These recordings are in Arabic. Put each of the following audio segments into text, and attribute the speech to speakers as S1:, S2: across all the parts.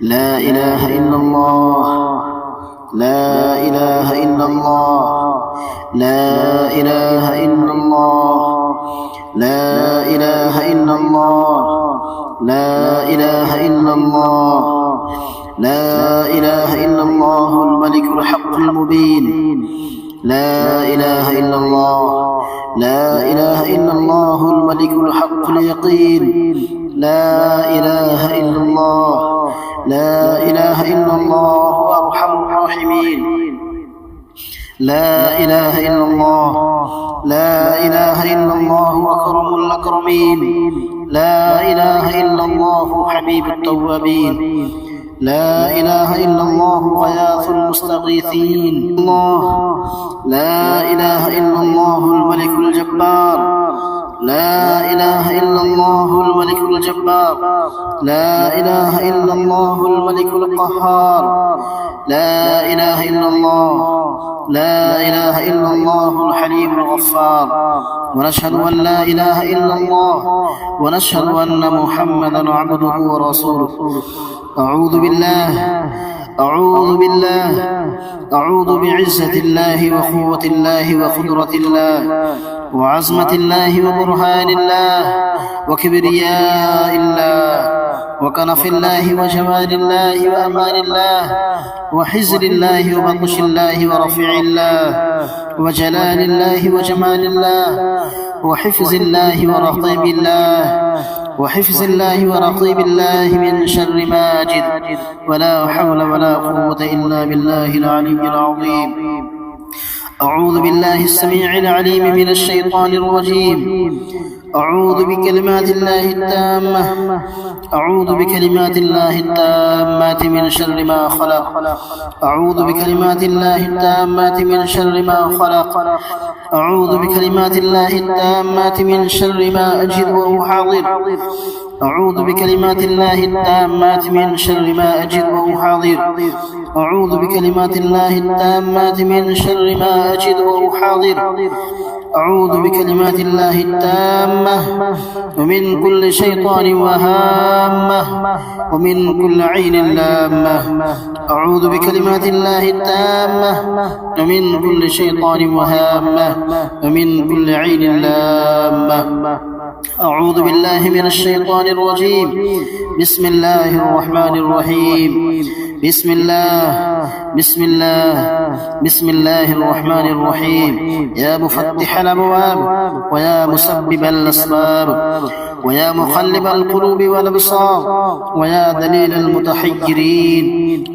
S1: لا إله إلا الله، لا إله إلا الله، لا إله إلا الله، لا إله إلا الله، لا إله إلا الله، لا إله إلا الله الملك الحق المبين، لا إله إلا الله، لا إله إلا الله الملك الحق اليقين، لا إله إلا الله، لا إله إلا الله أرحم الراحمين، لا إله إلا الله، لا إله إلا الله أكرم الأكرمين، لا إله إلا الله حبيب التوابين، لا إله إلا الله غياث المستغيثين، الله لا إله إلا الله الملك الجبار، لا إله إلا الله الملك الجبار، لا إله إلا الله الملك القهار، لا إله إلا الله، لا إله إلا الله الحليم الغفار. ونشهد أن لا إله إلا الله، ونشهد أن محمدا عبده ورسوله. أعوذ بالله، أعوذ بالله، أعوذ بعزة الله وقوة الله وقدرة الله وعظمة الله وبرهان الله وكبرياء الله وكنف الله وجمال الله وأمان الله وحزن الله وبطش الله ورفع الله وجلال الله وجمال الله وحفظ الله ورقيب الله وحفظ الله ورقيب الله من شر ماجد، ولا حول ولا قوة إلا بالله العلي العظيم. أعوذ بالله السميع العليم من الشيطان الرجيم. أعوذ بكلمات الله التامة، أعوذ بكلمات الله التامات من شر ما خلق، أعوذ بكلمات الله التامات من شر ما خلق، أعوذ بكلمات الله التامات من شر ما أجد وأحاضر، أعوذ بكلمات الله التامات من شر ما أجد وأحاضر، أعوذ بكلمات الله التامات من شر ما أجد وأحاضر، أعوذ بكلمات الله التامة ومن كل شيطان وهامة ومن كل عين لامة، أعوذ بكلمات الله التامة ومن كل شيطان وهامة ومن كل عين لامة. أعوذ بالله من الشيطان الرجيم. بسم الله الرحمن الرحيم. بسم الله، بسم الله، بسم الله الرحمن الرحيم. يا مفتح الأبواب، ويا مسبب الأسباب، ويا مقلب القلوب والأبصار، ويا دليل المتحيرين،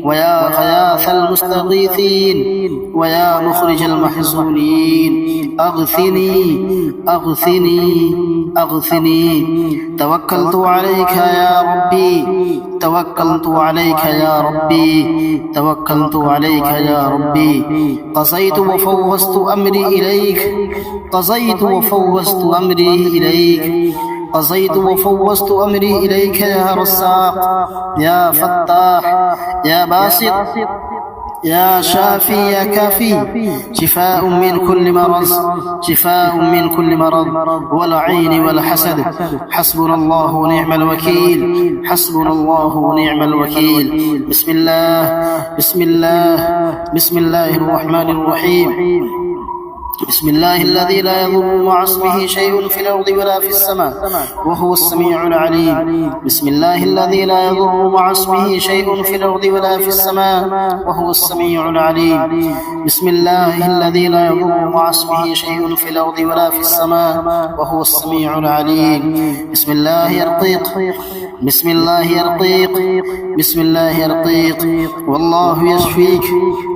S1: ويا غياث المستغيثين، ويا مخرج المحزونين، أغثني أغثني أغثني. توكلت عليك يا ربي، توكلت عليك يا ربي، توكلت عليك يا ربي. قضيت وفوضت أمري إليك، قضيت وفوضت أمري إليك، قضيت وفوضت أمري إليك يا رزاق، يا فتاح، يا باسط، يا شافي، يا كافي. شفاء من كل مرض، شفاء من كل مرض والعين والحسد. حسبنا الله ونعم الوكيل، حسبنا الله ونعم الوكيل. بسم الله، بسم الله، بسم الله الرحمن الرحيم. بسم الله الذي لا يضر مع اسمه شيء في الأرض ولا في السماء وهو السميع العليم. بسم الله الذي لا يضر مع اسمه شيء في الأرض ولا في السماء وهو السميع العليم. بسم الله الذي لا يضر مع اسمه شيء في الأرض ولا في السماء وهو السميع العليم. بسم الله يرقيق، بسم الله يرقيق، بسم الله يرقيق. والله يشفيك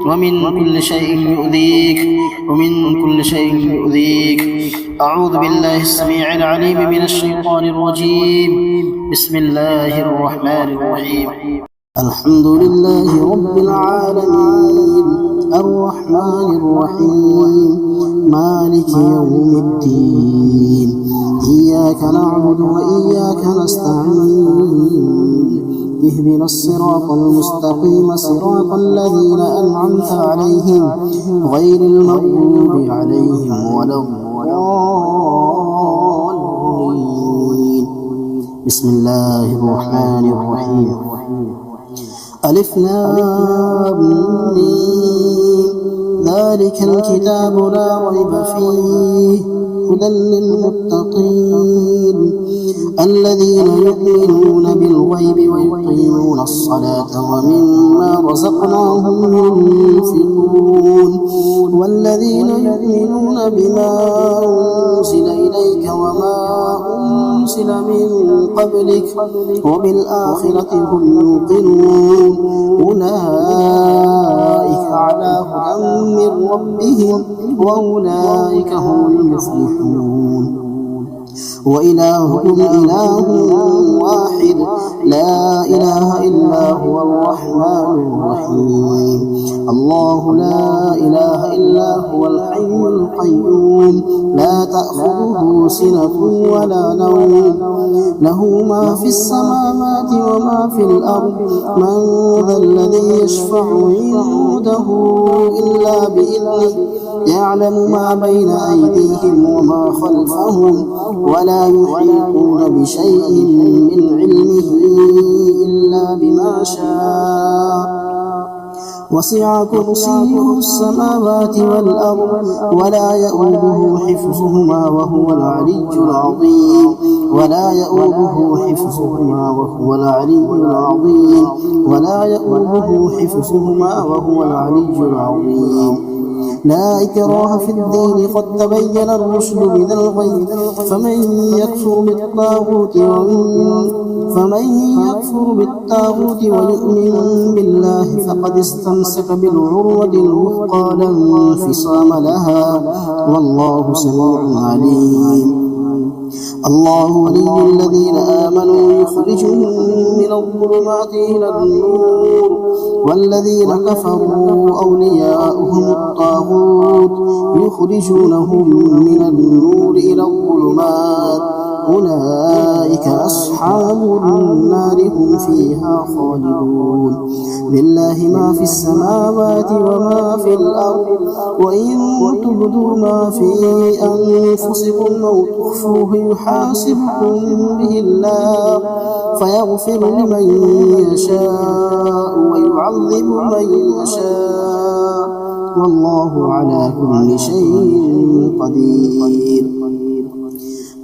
S1: ومن كل شيء يؤذيك، ومن كل شيء يؤذيك. أعوذ بالله السميع العليم من الشيطان الرجيم. بسم الله الرحمن الرحيم. الحمد لله رب العالمين، الرحمن الرحيم، مالك يوم الدين. إياك نعبد وإياك نستعين. اهدنا الصراط المستقيم، صراط الذين أنعمت عليهم غير المغضوب عليهم ولا الضالين. بسم الله الرحمن الرحيم. ألف لام ميم ذلك الكتاب لا ريب فيه هدى للمتقين الذين يؤمنون بالغيب ويقيمون الصلاة ومما رزقناهم ينفقون والذين يؤمنون بما أنزل إليك وما أنزل من قبلك وبالآخرة هم يوقنون أولئك على هدى من ربهم وأولئك هم المفلحون وإلهكم إله واحد لا إله إلا هو الرحمن الرحيم الله لا إله إلا هو الحي القيوم لا تأخذه سنة ولا نوم له ما في السماوات وما في الأرض من ذا الذي يشفع عنده إلا بإذنه يعلم ما بين أيديهم وما خلفهم ولا يحيطون بشيء من علمه إلا بما شاء وسع كرسيه السماوات والأرض ولا يؤوده حفظهما وهو العلي العظيم ولا يؤوده حفظهما وهو العلي العظيم ولا يؤوده حفظهما وهو العلي العظيم لا إكراه في الدين قد تبين الرشد من الغي فمن يكفر بالطاغوت ويؤمن بالله فقد استمسك بالعروة الوثقى لا انفصام لها والله سميع عليم الله ولي الذين آمنوا يخرجهم من الظلمات إلى النور والذين كفروا أولياؤهم الطاغوت يخرجونهم من النور إلى الظلمات أولئك أصحاب النار هم فيها خالدون لله ما في السماوات وما في الأرض وإن تبدوا ما في أنفسكم أو تخفوه يحاسبكم به الله فيغفر لمن يشاء ويعذب من يشاء والله على كل شيء قدير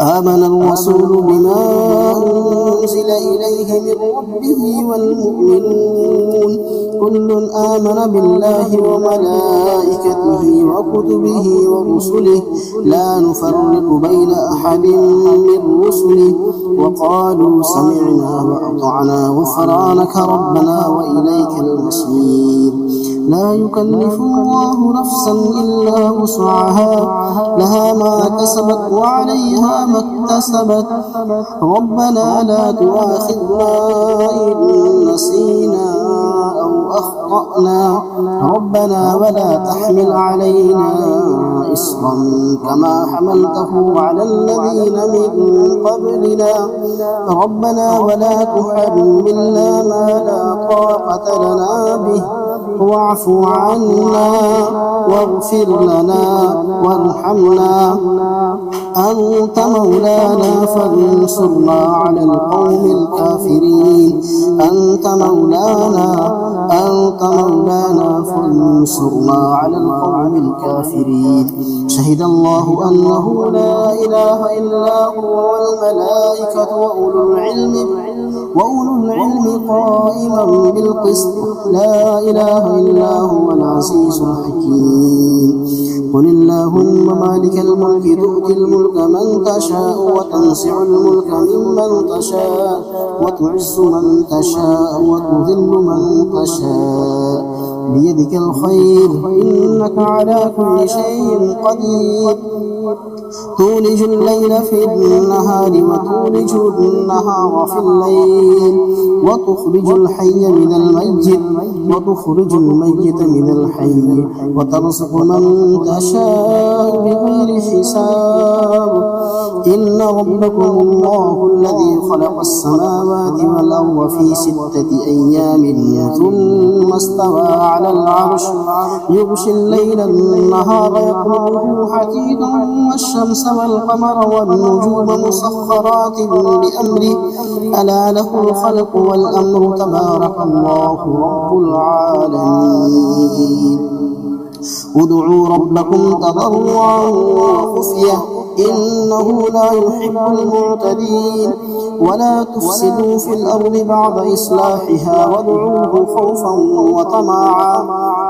S1: آمن الرسول بما أنزل إليه من ربه والمؤمنون كل آمن بالله وملائكته وكتبه ورسله لا نفرق بين أحد من رسله وقالوا سمعنا وأطعنا غفرانك ربنا وإليك المصير لا يكلف الله نفسا إلا وسعها لها ما كسبت وعليها ما اكتسبت ربنا لا تؤاخذنا إن نسينا أو أخطأنا ربنا ولا تحمل علينا إصرا كما حملته على الذين من قبلنا ربنا ولا تحملنا ما لا طاقة لنا به واعف عنا واغفر لنا وارحمنا أنت مولانا فانصرنا على القوم الكافرين أنت مولانا فانصرنا على القوم الكافرين شهد الله أنه لا إله إلا هو والملائكة وأولو العلم قائما بالقسط لا إله إلا هو العزيز الحكيم قل اللهم مالك الملك تؤتي الملك من تشاء وتنزع الملك ممن تشاء وتعز من تشاء وتذل من تشاء بيدك الخير إنك على كل شيء قدير تولج الليل في النهار وتولج النهار في الليل وتخرج الحي من الميت وتخرج الميت من الحي وترزق من تشاء بغير حساب إن ربكم الله الذي خلق السماوات والأرض في 6 أيام ثم استوى على على العرش يغشي الليل النهار يطلبه حثيثا والشمس والقمر والنجوم مسخرات بأمره ألا له الخلق والأمر تبارك الله رب العالمين. ادعوا ربكم تضرعا وخفية إنه لا يحب المعتدين ولا تفسدوا في الأرض بعد إصلاحها وادعوه خوفا وطمعا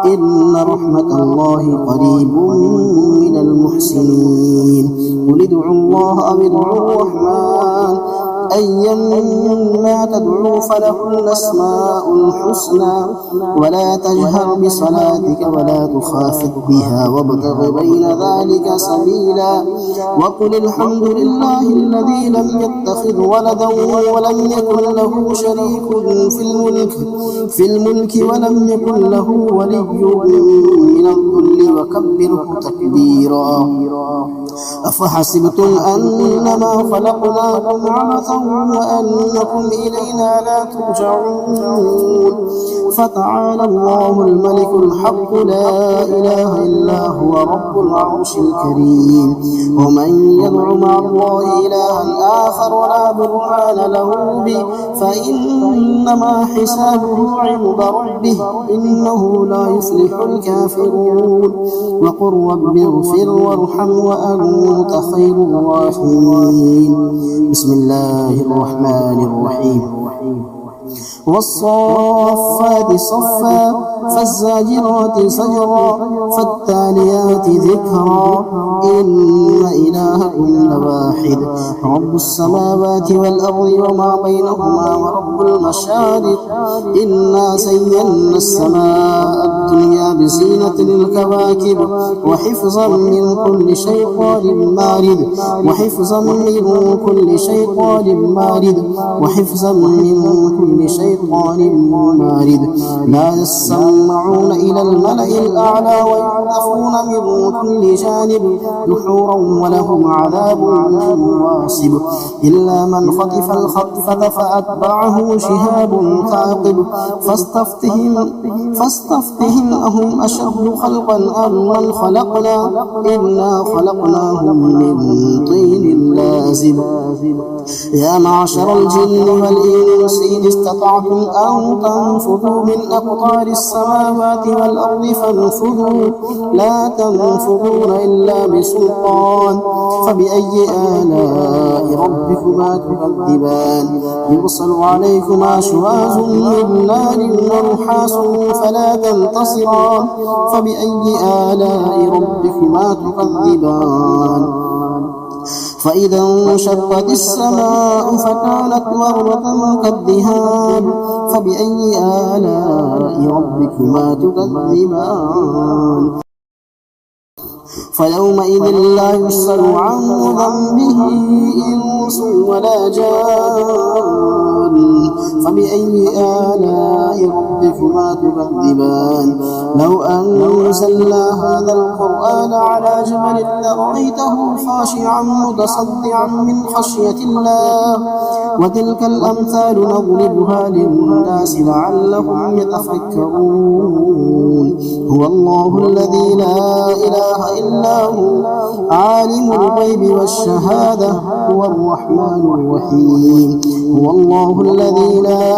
S1: إن رحمة الله قريب من المحسنين. قل ادعوا الله أو ادعوا الرحمن أيما تدعوا فله الأسماء الحسنى ولا تجهر بصلاتك ولا تخافت بها وابتغ بين ذلك سبيلا وقل الحمد لله الذي لم يتخذ ولدا ولم يكن له شريك في الملك ولم يكن له ولي من الذل وكبره تكبيرا. أفحسبتم أنما خلقناكم عبثا وأنكم إلينا لا ترجعون فتعالى الله الملك الحق لا إله إلا هو رب العرش الكريم. ومن يدع مع الله إلها آخر ولا برهان له به فإنما حسابه عند ربه إنه لا يفلح الكافرون. وقل رب اغفر وارحم وأنت خير الراحمين. بسم الله الرحمن الرحيم. والصافات صفا فالزاجرات زجرا فالتاليات ذكرا إن إلهكم لواحد رب السماوات والأرض وما بينهما ورب المشارق إنا زينا السماء الدنيا بزينة الكواكب وحفظا من كل شيطان مارد وحفظا من كل شيطان مارد وحفظا من كل شيطان مارد لا يسمعون إلى الملأ الأعلى ويقذفون من كل جانب دحورا ولهم عذاب واصب إلا من خطف الخطفة فأتبعه شهاب ثاقب فاستفتهم أهم أشد خلقا أم من خلقنا إنا خلقناهم من طين لازب. يا معشر الجن والإنس إن استطعتم أن تنفذوا من أقطار السماوات والأرض فانفذوا لا تنفذون إلا بسلطان فبأي آلاء ربكما تكذبان يرسل عليكما شواظ من نار ونحاس فلا تنتصران فبأي آلاء ربكما تكذبان. فإذا انشقت السماء فكانت وردة كالدهان فبأي آلاء ربكما تكذبان. فيومئذ لا يسأل عن ذنبه إنس ولا جان فبأي آلاء ربكما تكذبان. لو أنزلنا هذا القرآن على جبل لرأيته خاشعا متصدعا من خشية الله وتلك الأمثال نضربها للناس لعلهم يتفكرون. هو الله الذي لا إله إلا هو عالم الغيب والشهادة هو الرحمن الرحيم. هو الله الذي لا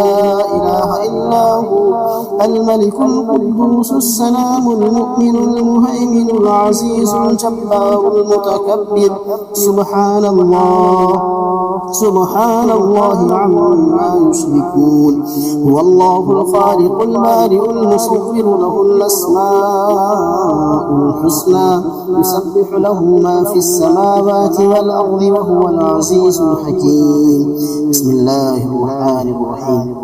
S1: إله إلا هو الملك القدوس السلام المؤمن المهيمن العزيز الجبار المتكبر سبحان الله عما يشركون. هو الله الخالق البارئ المصور له الأسماء الحسنى يسبح له ما في السماوات والأرض وهو العزيز الحكيم. بسم الله الرحمن الرحيم.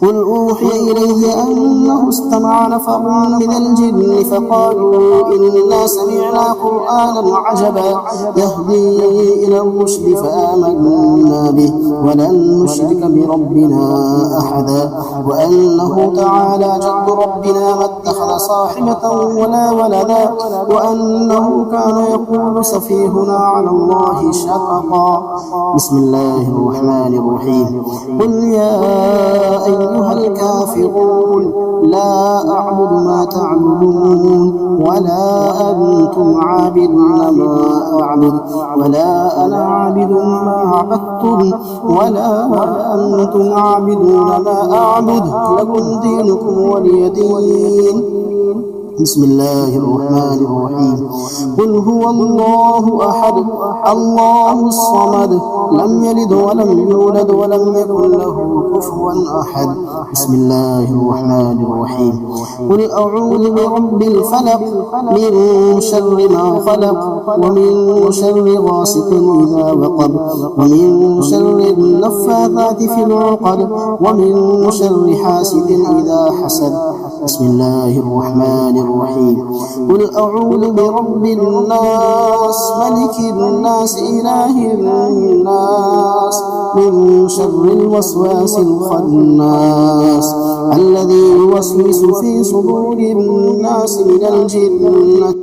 S1: قل أوحي إلي أنه استمع نفر من الجن فقالوا إنا سمعنا قرآنا عجبا يهدي إلى الرشد فآمنا به ولن نشرك بربنا أحدا وأنه تعالى جد ربنا ما اتخذ صاحبة ولا ولدا وأنه كان يقول سفيهنا على الله شططا. بسم الله الرحمن الرحيم. قل يا أيها الكافرون لا لا أعبد ما تعبدون ولا أنتم عابدون ما أعبد ولا أنا عابد ما عبدتم ولا أنتم عابدون ما أعبد لكم دينكم ولي دين. بسم الله الرحمن الرحيم. قل هو الله أحد الله الصمد لم يلد ولم يولد ولم يكن له كفوا أحد. بسم الله الرحمن الرحيم. قل أعوذ برب الفلق من شر ما خلق ومن شر غاسق إذا وقب ومن شر النفاثات في العقد ومن شر حاسد إذا حسد. بسم الله الرحمن الرحيم. قل أعوذ برب الناس ملك الناس إله الناس من شر الوسواس الخناس الذي يوسوس في صدور الناس من الجنة